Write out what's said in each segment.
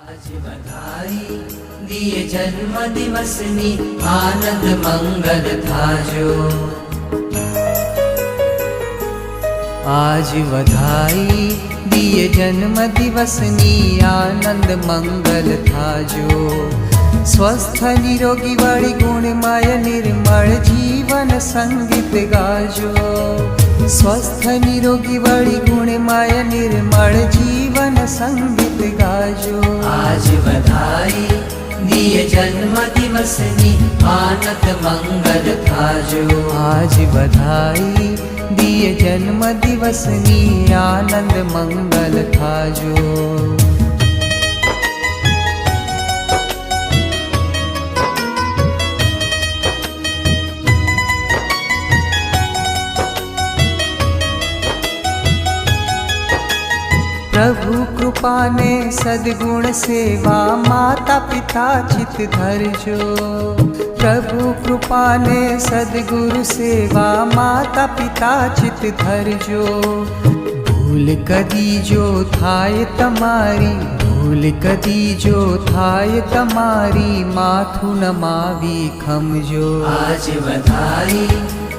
आज बधाई दिए जन्म दिवसनी आनंद मंगल थाजो। आज बधाई दिए जन्म दिवसनी आनंद मंगल थाजो। स्वस्थ निरोगी वाली गुणमय निर्मल जीवन संगीत गाजो। स्वस्थ निरोगी वाली गुणमय निर्मल जीवन संगीत गाजो। आज बधाई दिए जन्म दिवसनी आनंद मंगल थाजो। आज बधाई दिए जन्म दिवसनी आनंद मंगल थाजो। प्रभु कृपा ने सद्गुण सेवा माता पिता चित धरजो। प्रभु कृपा ने सद्गुरु सेवा माता पिता चित धरजो। भूल कदी जो थाय तमारी, भूल कदी जो थाय तमारी माथु नमावी खमजो। आज बधाई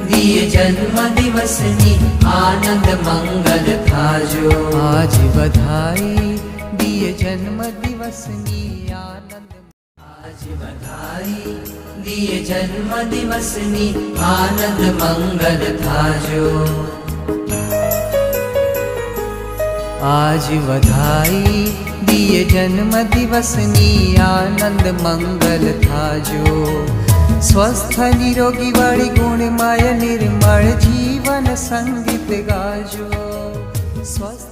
दिए जन्म दिवसनी आनंद मंगल थाजो। आज बधाई दिए जन्म दिवसनी आनंद। आज बधाई दिए जन्म दिवसनी आनंद मंगल थाजो। आज बधाई दिए जन्म दिवसनी आनंद मंगल थाजो। स्वस्थ निरोगी वाली गुणमय निर्मल जीवन संगीत गाजो। स्वस्थ